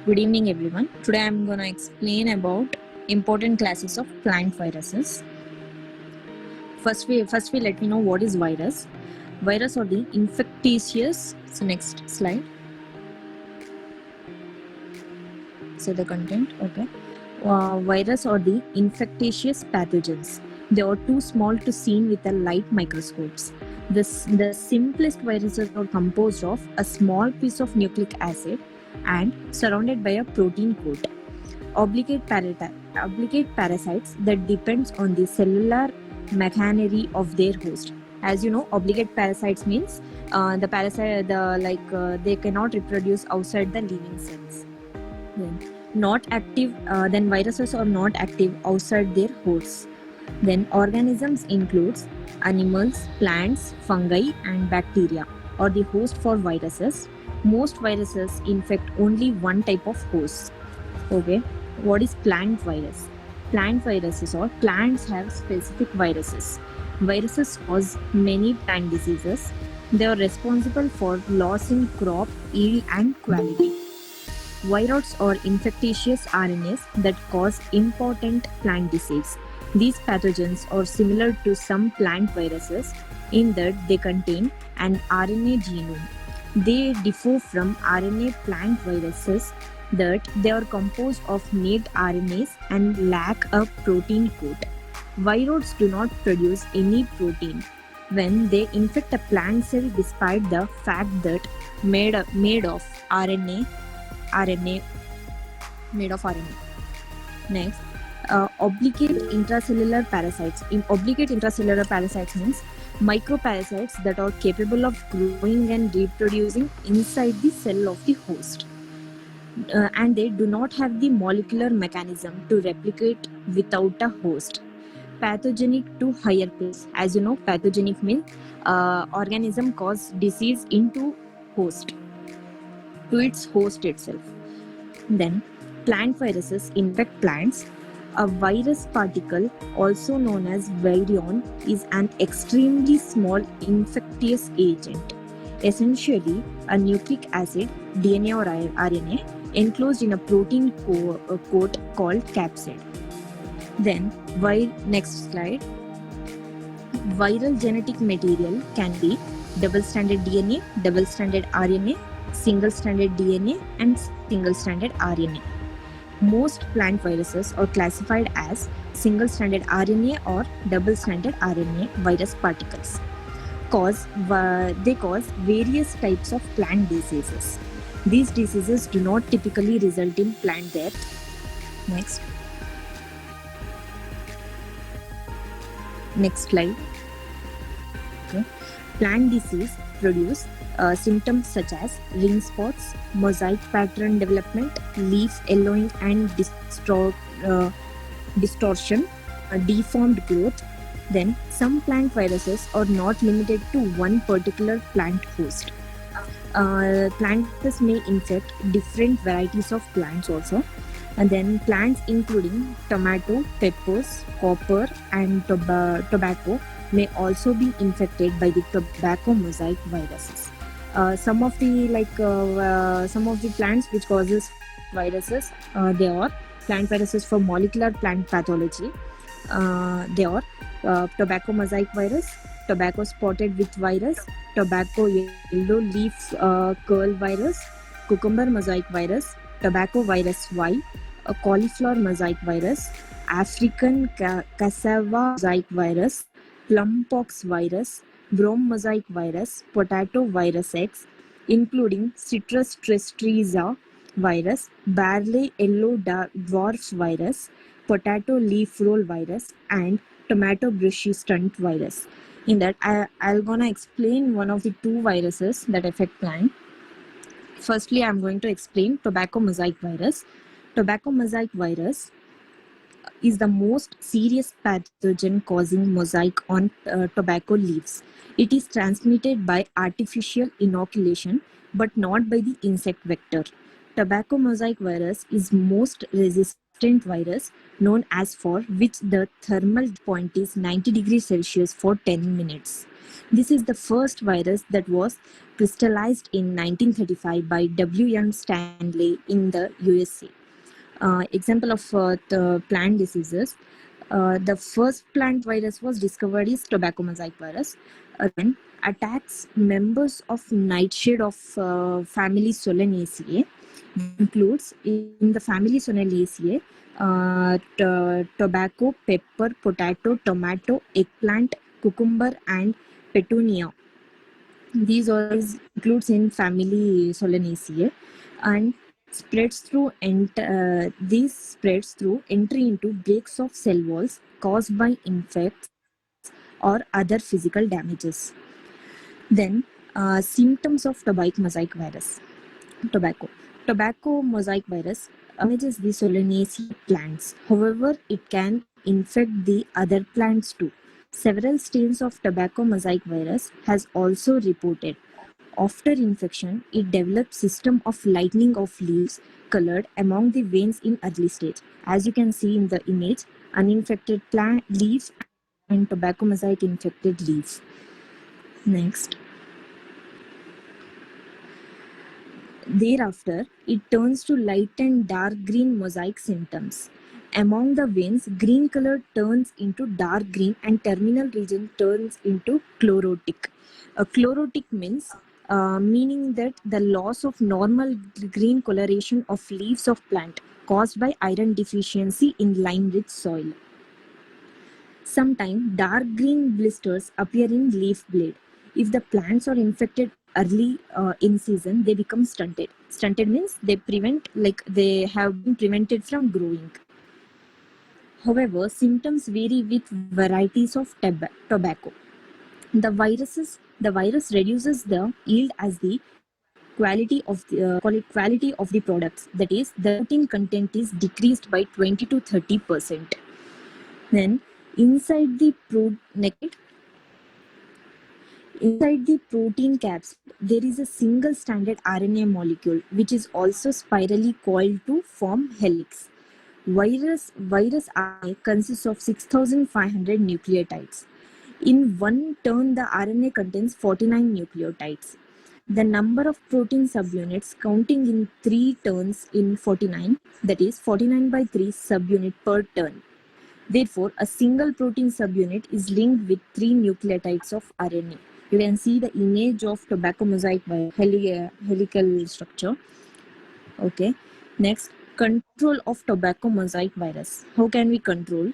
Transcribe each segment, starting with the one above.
Good evening, everyone. Today I'm going to explain about important classes of plant viruses. First, let me know what is virus. Virus are the infectious. So next slide. So the content. Okay. Virus are the infectious pathogens. They are too small to see with a light microscopes. The simplest viruses are composed of a small piece of nucleic acid and surrounded by a protein coat. Obligate parasites that depends on the cellular machinery of their host. As you know, obligate parasites means the parasite they cannot reproduce outside the living cells. Then viruses are not active outside their hosts. Then organisms includes animals, plants, fungi and bacteria are the host for viruses. Most viruses infect only one type of host. Okay, what is plant virus? Plant viruses or plants have specific viruses. Viruses cause many plant diseases. They are responsible for loss in crop yield and quality. Viroids are infectious RNAs that cause important plant disease. These pathogens are similar to some plant viruses in that they contain an RNA genome. They differ from RNA plant viruses that they are composed of naked RNAs and lack a protein coat. Viroids do not produce any protein when they infect a plant cell despite the fact that made of RNA. Next, obligate intracellular parasites. In obligate intracellular parasites means microparasites that are capable of growing and reproducing inside the cell of the host. And they do not have the molecular mechanism to replicate without a host. Pathogenic to higher place. As you know, pathogenic means organism cause disease into host, to its host itself. Then plant viruses infect plants. A virus particle, also known as virion, is an extremely small infectious agent. Essentially, a nucleic acid, DNA or RNA, enclosed in a protein coat called capsid. Then, next slide. Viral genetic material can be double-stranded DNA, double-stranded RNA, single-stranded DNA, and single-stranded RNA. Most plant viruses are classified as single-stranded RNA or double-stranded RNA virus particles. They cause various types of plant diseases. These diseases do not typically result in plant death. Next slide. Okay. Plant disease produce symptoms such as ring spots, mosaic pattern development, leaf yellowing and distortion, deformed growth. Then some plant viruses are not limited to one particular plant host. Plants may infect different varieties of plants also. And then plants including tomato, peppers, copper and tobacco may also be infected by the tobacco mosaic viruses. Some of the plants which causes viruses, they are plant viruses for molecular plant pathology. They are tobacco mosaic virus, tobacco spotted with virus, tobacco yellow leaf curl virus, cucumber mosaic virus, tobacco virus Y, a cauliflower mosaic virus, African cassava mosaic virus, plum pox virus, brome mosaic virus, potato virus X, including citrus tristeza virus, barley yellow dwarf virus, potato leaf roll virus, and tomato brushy stunt virus. In that, I'll gonna explain one of the two viruses that affect plant. Firstly, I'm going to explain tobacco mosaic virus. Tobacco mosaic virus is the most serious pathogen causing mosaic on tobacco leaves. It is transmitted by artificial inoculation but not by the insect vector. Tobacco mosaic virus is most resistant virus known as for which the thermal point is 90 degrees Celsius for 10 minutes. This is the first virus that was crystallized in 1935 by W.M. Stanley in the USA. Example of the plant diseases. The first plant virus was discovered is tobacco mosaic virus. Then attacks members of nightshade of family Solanaceae. Includes in the family Solanaceae tobacco, pepper, potato, tomato, eggplant, cucumber, and petunia. These all includes in family Solanaceae and spreads through these spreads through entry into breaks of cell walls caused by infects or other physical damages. Then symptoms of tobacco mosaic virus. Tobacco mosaic virus damages the Solanaceae plants. However, it can infect the other plants too. Several strains of tobacco mosaic virus has also reported. After infection, it develops system of lightening of leaves colored among the veins in early stage. As you can see in the image, uninfected plant leaves and tobacco mosaic infected leaves. Next. Thereafter, it turns to light and dark green mosaic symptoms. Among the veins, green color turns into dark green and terminal region turns into chlorotic. Chlorotic means meaning that the loss of normal green coloration of leaves of plant caused by iron deficiency in lime-rich soil. Sometimes dark green blisters appear in leaf blade. If the plants are infected early in season, they become stunted. Stunted means they have been prevented from growing. However, symptoms vary with varieties of tobacco. The virus reduces the yield as the quality of the products. That is, the protein content is decreased by 20 to 30%. Then inside the protein capsule, there is a single stranded RNA molecule which is also spirally coiled to form helix. Virus RNA consists of 6,500 nucleotides. In one turn, the RNA contains 49 nucleotides. The number of protein subunits counting in 3 turns in 49, that is 49 by 3 subunit per turn. Therefore, a single protein subunit is linked with 3 nucleotides of RNA. You can see the image of tobacco mosaic helical structure. Okay. Next, control of tobacco mosaic virus. How can we control?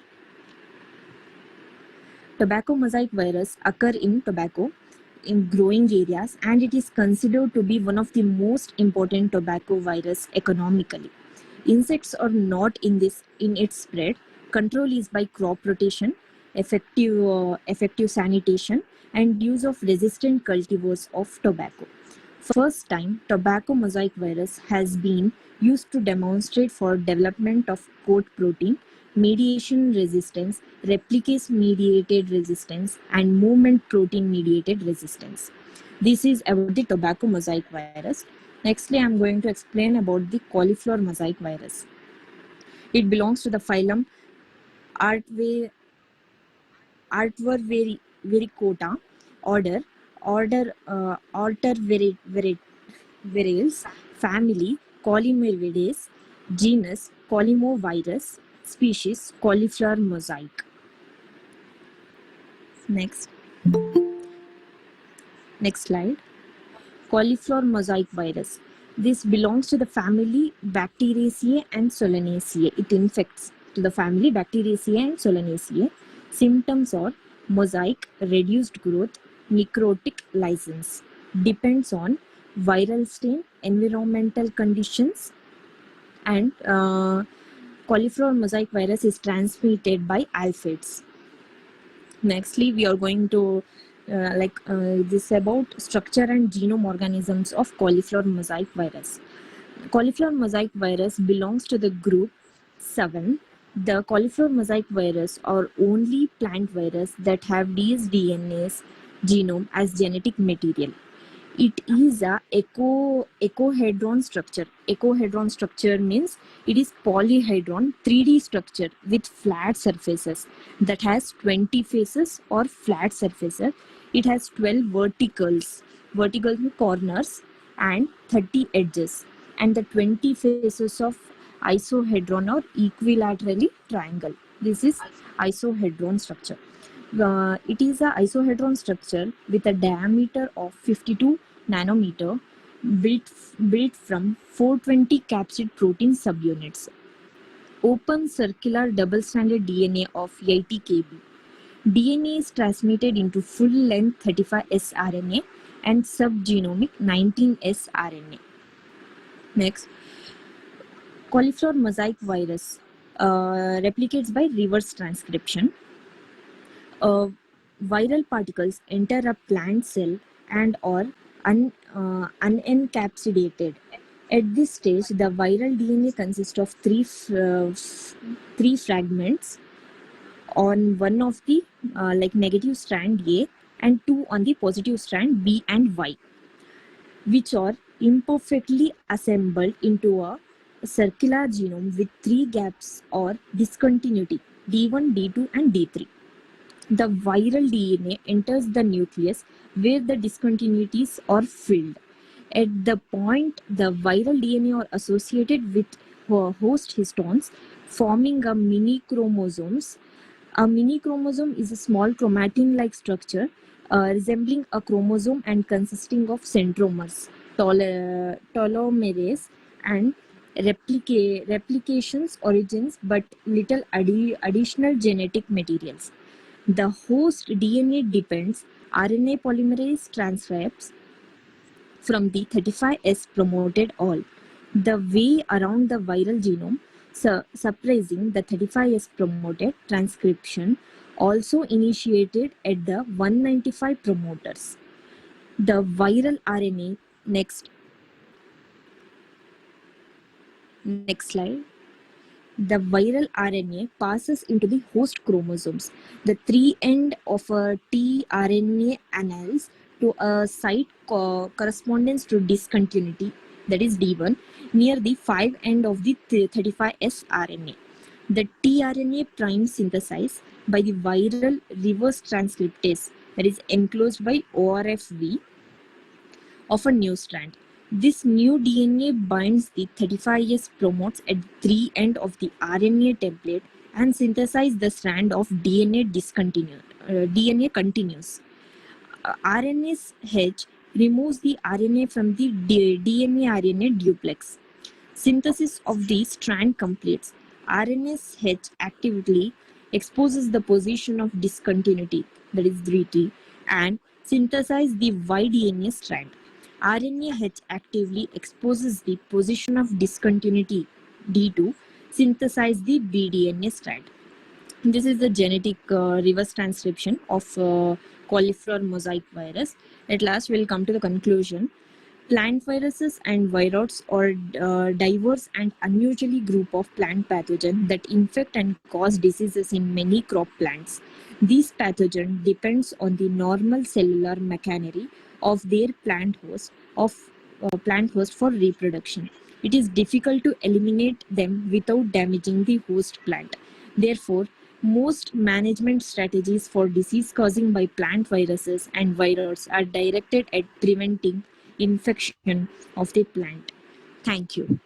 Tobacco mosaic virus occur in tobacco in growing areas, and it is considered to be one of the most important tobacco virus economically. Insects are not in its spread. Control is by crop rotation, effective sanitation, and use of resistant cultivars of tobacco. First time, tobacco mosaic virus has been used to demonstrate for development of coat protein, mediation resistance, replicase mediated resistance, and movement protein mediated resistance. This is about the tobacco mosaic virus. Nextly, I am going to explain about the cauliflower mosaic virus. It belongs to the phylum Artvericota, order Arterviriales, family Collimerides, genus Collimovirus, species Cauliflower mosaic. Next slide. Cauliflower mosaic virus. This belongs to the family Bacteriaceae and Solanaceae. It infects to the family Bacteriaceae and Solanaceae. Symptoms are mosaic, reduced growth, necrotic license. Depends on viral strain, environmental conditions, and cauliflower mosaic virus is transmitted by aphids. Nextly, we are going to this about structure and genome organisms of cauliflower mosaic virus. Cauliflower mosaic virus belongs to the group 7. The cauliflower mosaic virus are only plant virus that have dsDNA's genome as genetic material. It is a ecohedron structure. Ecohedron structure means it is polyhedron 3D structure with flat surfaces that has 20 faces or flat surfaces. It has 12 vertical corners and 30 edges, and the 20 faces of isohedron or equilaterally triangle. This is isohedron structure. It is a isohedron structure with a diameter of 52 nanometer, built from 420 capsid protein subunits. Open circular double-stranded DNA of 80 kb. DNA is transmitted into full-length 35S RNA and subgenomic 19S RNA. Next, cauliflower mosaic virus replicates by reverse transcription. Viral particles enter a plant cell and are unencapsulated. At this stage, the viral DNA consists of three fragments on one of the negative strand A and two on the positive strand B and Y, which are imperfectly assembled into a circular genome with three gaps or discontinuity D1, D2 and D3. The viral DNA enters the nucleus where the discontinuities are filled. At the point the viral DNA are associated with host histones, forming a mini chromosomes. A mini chromosome is a small chromatin-like structure resembling a chromosome and consisting of centromeres, telomeres, and replications origins, but little additional genetic materials. The host DNA depends RNA polymerase transcripts from the 35S promoted all the way around the viral genome, suppressing the 35S promoted transcription, also initiated at the 195 promoters. The viral RNA, next slide. The viral RNA passes into the host chromosomes. The three end of a tRNA anneals to a site correspondence to discontinuity, that is D1, near the 5 end of the 35S RNA. The tRNA prime synthesized by the viral reverse transcriptase, that is enclosed by ORFV of a new strand. This new DNA binds the 35S promotes at the 3 end of the RNA template and synthesizes the strand of DNA DNA continues. RNase H removes the RNA from the DNA-RNA duplex. Synthesis of the strand completes. RNase H actively exposes the position of discontinuity, that is 3T, and synthesizes the Y-DNA strand. RNA-H actively exposes the position of discontinuity D2, synthesize the bDNA strand. This is the genetic reverse transcription of cauliflower mosaic virus. At last, we'll come to the conclusion. Plant viruses and viroids are diverse and unusually group of plant pathogens that infect and cause diseases in many crop plants. These pathogens depends on the normal cellular machinery of their plant host for reproduction. It is difficult to eliminate them without damaging the host plant. Therefore, most management strategies for disease causing by plant viruses and viroids are directed at preventing infection of the plant. Thank you.